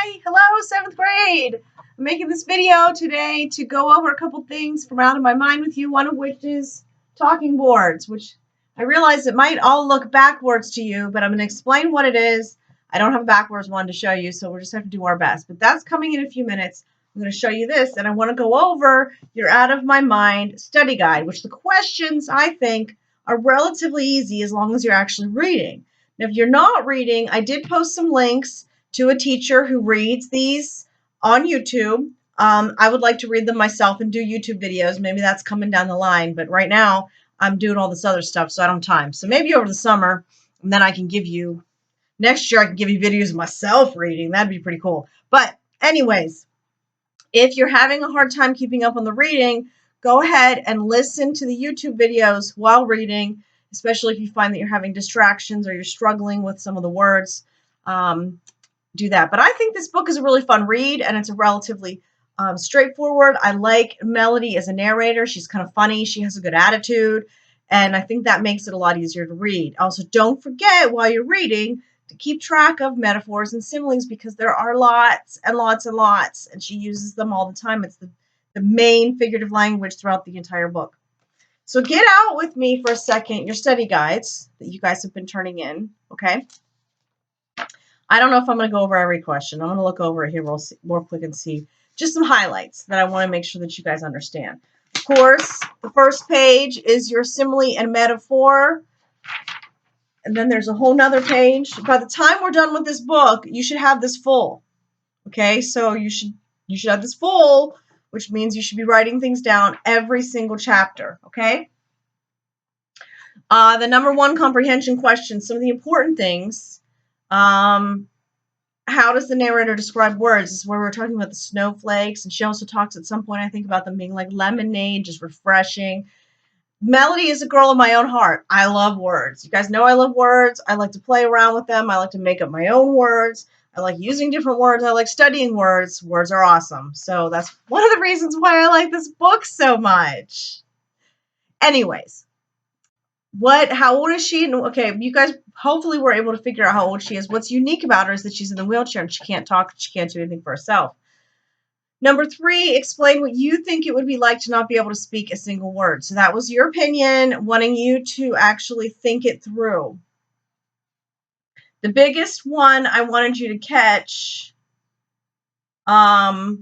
Hi, hello, 7th grade. I'm making this video today to go over a couple things from out of my mind with you, one of which is talking boards, which I realize it might all look backwards to you, but I'm going to explain what it is. I don't have a backwards one to show you, so we'll just have to do our best. But that's coming in a few minutes. I'm going to show you this, and I want to go over your out of my mind study guide, which the questions, I think, are relatively easy as long as you're actually reading. Now, if you're not reading, I did post some links to a teacher who reads these on YouTube. I would like to read them myself and do YouTube videos. Maybe that's coming down the line. But right now, I'm doing all this other stuff, so I don't have time. So maybe over the summer, and then I can give you, next year, I can give you videos of myself reading. That'd be pretty cool. But anyways, if you're having a hard time keeping up on the reading, go ahead and listen to the YouTube videos while reading, especially if you find that you're having distractions or you're struggling with some of the words. Do that. But I think this book is a really fun read, and it's a relatively straightforward. I like Melody as a narrator. She's kind of funny. She has a good attitude, and I think that makes it a lot easier to read. Also, don't forget while you're reading to keep track of metaphors and similes, because there are lots and lots and lots, and she uses them all the time. It's the main figurative language throughout the entire book. So get out with me for a second your study guides that you guys have been turning in, okay? I don't know if I'm going to go over every question. I'm going to look over it here real quick and see just some highlights that I want to make sure that you guys understand. Of course, the first page is your simile and metaphor. And then there's a whole nother page. By the time we're done with this book, you should have this full. Okay, so you should have this full, which means you should be writing things down every single chapter. Okay. The number one comprehension question, some of the important things. How does the narrator describe words? This is where we're talking about the snowflakes, and she also talks at some point, I think, about them being like lemonade, just refreshing. Melody is a girl of my own heart. I love words. You guys know I love words. I like to play around with them. I like to make up my own words. I like using different words. I like studying words. Words are awesome. So that's one of the reasons why I like this book so much. Anyways, how old is she? Okay, you guys hopefully were able to figure out how old she is. What's unique about her is that she's in a wheelchair and she can't talk, she can't do anything for herself. Number 3, explain what you think it would be like to not be able to speak a single word. So that was your opinion, wanting you to actually think it through. The biggest one I wanted you to catch, all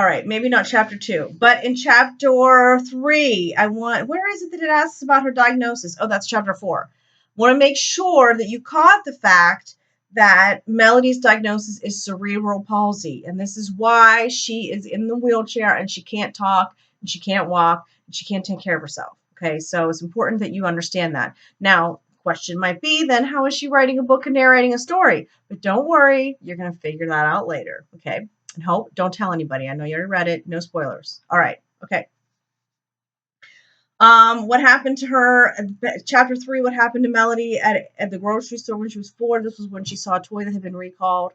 right, maybe not chapter 2, but in chapter 3, where is it that it asks about her diagnosis? Oh, that's chapter 4. Want to make sure that you caught the fact that Melody's diagnosis is cerebral palsy, and this is why she is in the wheelchair and she can't talk and she can't walk and she can't take care of herself. Okay, so it's important that you understand that. Now, question might be then, how is she writing a book and narrating a story? But don't worry, you're going to figure that out later, okay? And hope, don't tell anybody. I know you already read it. No spoilers. All right. Okay. What happened to her? Chapter 3, what happened to Melody at the grocery store when she was 4? This was when she saw a toy that had been recalled,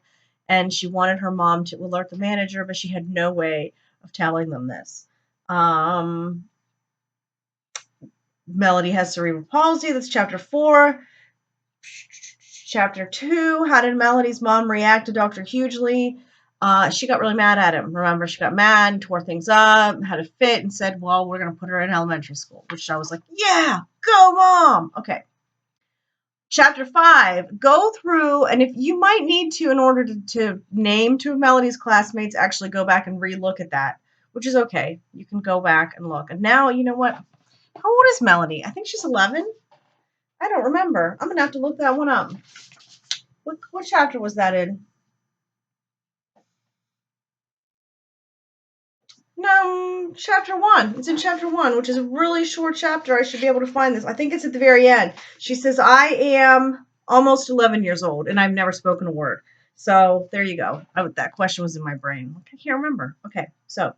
and she wanted her mom to alert the manager, but she had no way of telling them this. Melody has cerebral palsy. That's chapter 4. Chapter 2, how did Melody's mom react to Dr. Hughley? She got really mad at him. Remember, she got mad and tore things up, had a fit, and said, well, we're going to put her in elementary school, which I was like, yeah, go mom. Okay. Chapter 5, go through, and if you might need to, in order to name 2 of Melody's classmates, actually go back and re-look at that, which is okay. You can go back and look. And now, you know what? How old is Melody? I think she's 11. I don't remember. I'm going to have to look that one up. What chapter was that in? No, chapter 1. It's in chapter 1, which is a really short chapter. I should be able to find this. I think it's at the very end. She says, I am almost 11 years old, and I've never spoken a word. So there you go. That question was in my brain. I can't remember. Okay, so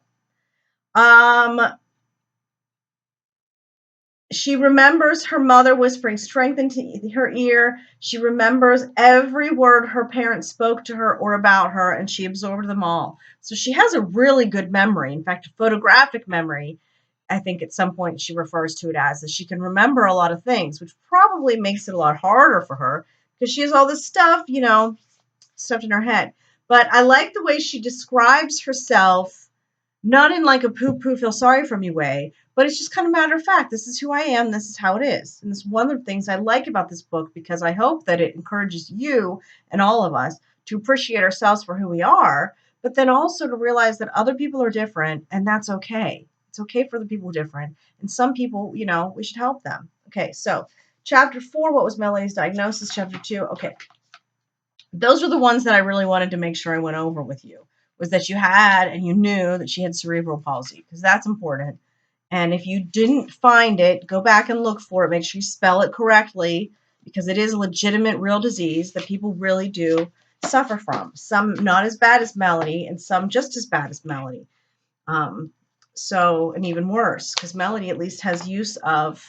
she remembers her mother whispering strength into her ear. She remembers every word her parents spoke to her or about her, and she absorbed them all. So she has a really good memory. In fact, a photographic memory, I think at some point she refers to it as, that she can remember a lot of things, which probably makes it a lot harder for her because she has all this stuff, stuffed in her head. But I like the way she describes herself, not in like a poo-poo feel sorry for me way, but it's just kind of matter of fact. This is who I am. This is how it is. And this is one of the things I like about this book, because I hope that it encourages you and all of us to appreciate ourselves for who we are, but then also to realize that other people are different, and that's okay. It's okay for the people who are different. And some people, we should help them. Okay, so chapter 4, what was Melody's diagnosis? Chapter 2, okay. Those are the ones that I really wanted to make sure I went over with you, was that you had and you knew that she had cerebral palsy, because that's important. And if you didn't find it, go back and look for it. Make sure you spell it correctly, because it is a legitimate, real disease that people really do suffer from. Some not as bad as Melody, and some just as bad as Melody. And even worse, because Melody at least has use of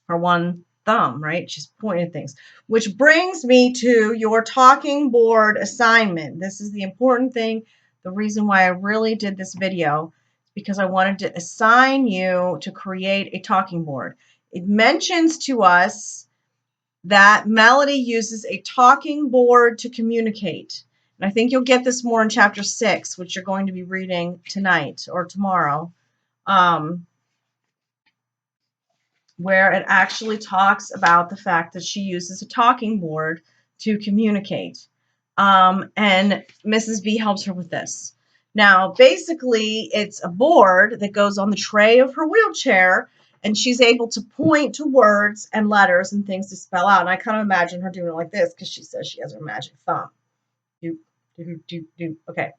her one thumb, right? She's pointing at things. Which brings me to your talking board assignment. This is the important thing. The reason why I really did this video is because I wanted to assign you to create a talking board. It mentions to us that Melody uses a talking board to communicate. And I think you'll get this more in chapter 6, which you're going to be reading tonight or tomorrow. Where it actually talks about the fact that she uses a talking board to communicate. And Mrs. B helps her with this. Now, basically, it's a board that goes on the tray of her wheelchair, and she's able to point to words and letters and things to spell out. And I kind of imagine her doing it like this, because she says she has her magic thumb. Do, do, do, do. Okay.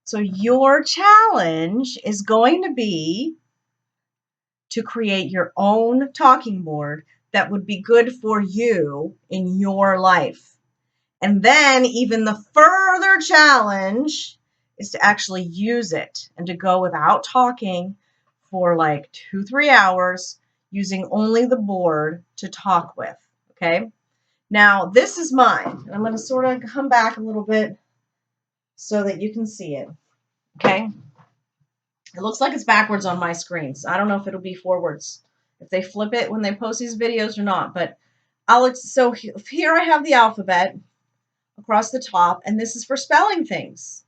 So your challenge is going to be to create your own talking board that would be good for you in your life. And then even the further challenge is to actually use it and to go without talking for like 2-3 hours, using only the board to talk with. Okay. Now this is mine. And I'm going to sort of come back a little bit so that you can see it. Okay. It looks like it's backwards on my screens. I don't know if it'll be forwards, if they flip it when they post these videos or not, but so here I have the alphabet across the top, and this is for spelling things.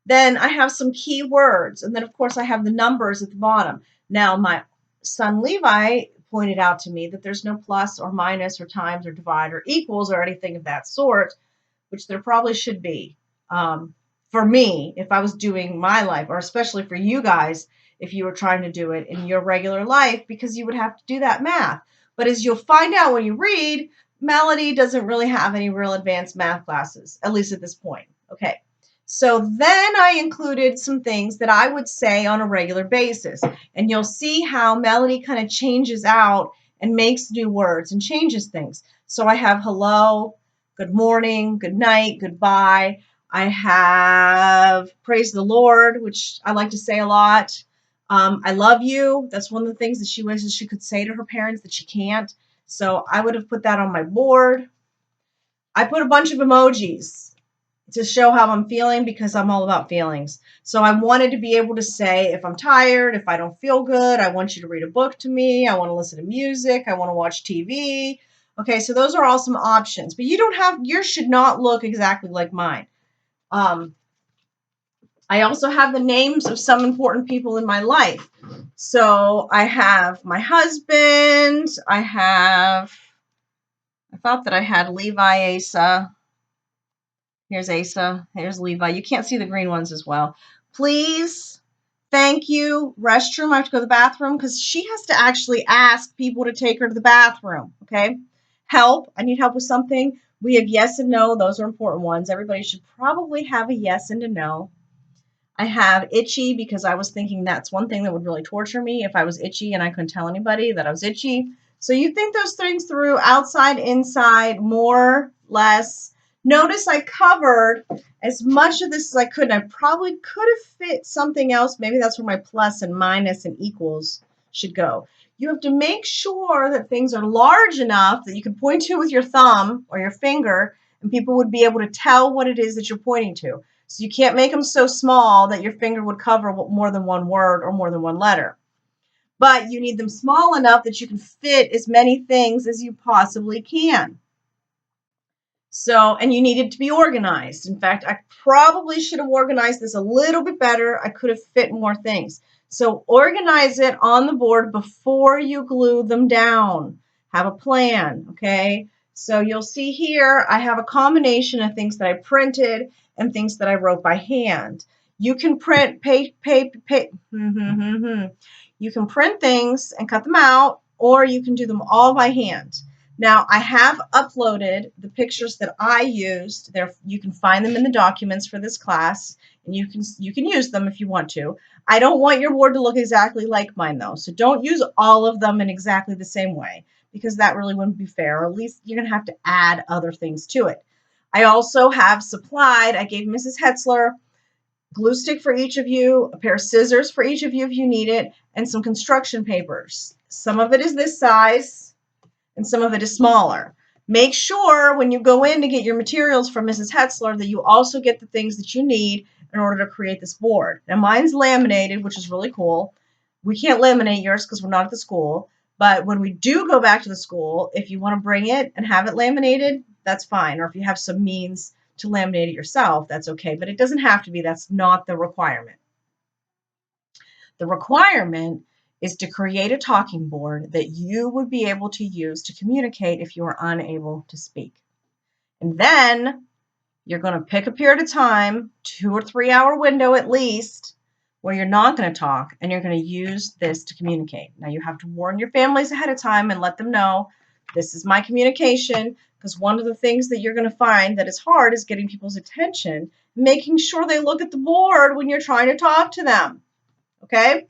Then I have some key words, and then of course I have the numbers at the bottom. Now my son Levi pointed out to me that there's no plus or minus or times or divide or equals or anything of that sort, which there probably should be. For me, if I was doing my life, or especially for you guys, if you were trying to do it in your regular life, because you would have to do that math. But as you'll find out when you read, Melody doesn't really have any real advanced math classes, at least at this point. Okay. So then I included some things that I would say on a regular basis. And you'll see how Melody kind of changes out and makes new words and changes things. So I have hello, good morning, good night, goodbye. I have praise the Lord, which I like to say a lot. I love you. That's one of the things that she wishes she could say to her parents that she can't. So I would have put that on my board. I put a bunch of emojis to show how I'm feeling, because I'm all about feelings. So I wanted to be able to say, if I'm tired, if I don't feel good, I want you to read a book to me. I want to listen to music. I want to watch TV. Okay, so those are all some options. But yours should not look exactly like mine. I also have the names of some important people in my life. So I have my husband. I thought that I had Levi, Asa. Here's Asa. Here's Levi. You can't see the green ones as well. Please, thank you. Restroom. I have to go to the bathroom, because she has to actually ask people to take her to the bathroom. Okay. Help. I need help with something. We have yes and no. Those are important ones. Everybody should probably have a yes and a no. I have itchy, because I was thinking that's one thing that would really torture me if I was itchy and I couldn't tell anybody that I was itchy. So you think those things through, outside, inside, more, less. Notice I covered as much of this as I could, and I probably could have fit something else. Maybe that's where my plus and minus and equals should go. You have to make sure that things are large enough that you can point to with your thumb or your finger, and people would be able to tell what it is that you're pointing to. So you can't make them so small that your finger would cover more than one word or more than one letter. But you need them small enough that you can fit as many things as you possibly can. So, and you need it to be organized. In fact, I probably should have organized this a little bit better. I could have fit more things. So organize it on the board before you glue them down. Have a plan, okay? So you'll see here, I have a combination of things that I printed and things that I wrote by hand. You can print, you can print things and cut them out, or you can do them all by hand. Now, I have uploaded the pictures that I used. There, you can find them in the documents for this class, and you can use them if you want to. I don't want your board to look exactly like mine, though, so don't use all of them in exactly the same way, because that really wouldn't be fair, or at least you're going to have to add other things to it. I also have supplied, I gave Mrs. Hetzler glue stick for each of you, a pair of scissors for each of you if you need it, and some construction papers. Some of it is this size, and some of it is smaller. Make sure when you go in to get your materials from Mrs. Hetzler that you also get the things that you need in order to create this board. Now mine's laminated, which is really cool. We can't laminate yours because we're not at the school, but when we do go back to the school, if you want to bring it and have it laminated, that's fine. Or if you have some means to laminate it yourself, that's okay, but it doesn't have to be. That's not the requirement. The requirement is to create a talking board that you would be able to use to communicate if you are unable to speak. And then you're going to pick a period of time, 2 or 3 hour window at least, where you're not going to talk, and you're going to use this to communicate. Now you have to warn your families ahead of time and let them know this is my communication, because one of the things that you're going to find that is hard is getting people's attention, making sure they look at the board when you're trying to talk to them. Okay?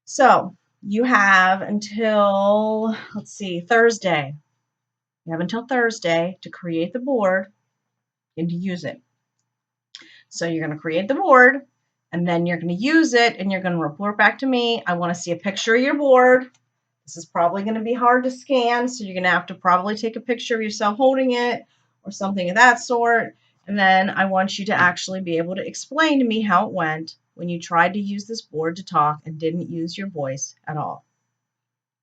So you have until, let's see, Thursday. You have until Thursday to create the board and to use it. So you're going to create the board, and then you're going to use it, and you're going to report back to me. I want to see a picture of your board. This is probably going to be hard to scan, so you're going to have to probably take a picture of yourself holding it or something of that sort. And then I want you to actually be able to explain to me how it went when you tried to use this board to talk and didn't use your voice at all.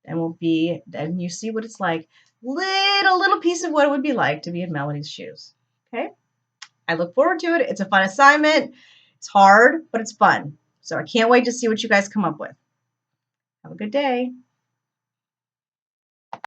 And you see what it's like, little piece of what it would be like to be in Melody's shoes. Okay? I look forward to it. It's a fun assignment. It's hard, but it's fun. So I can't wait to see what you guys come up with. Have a good day.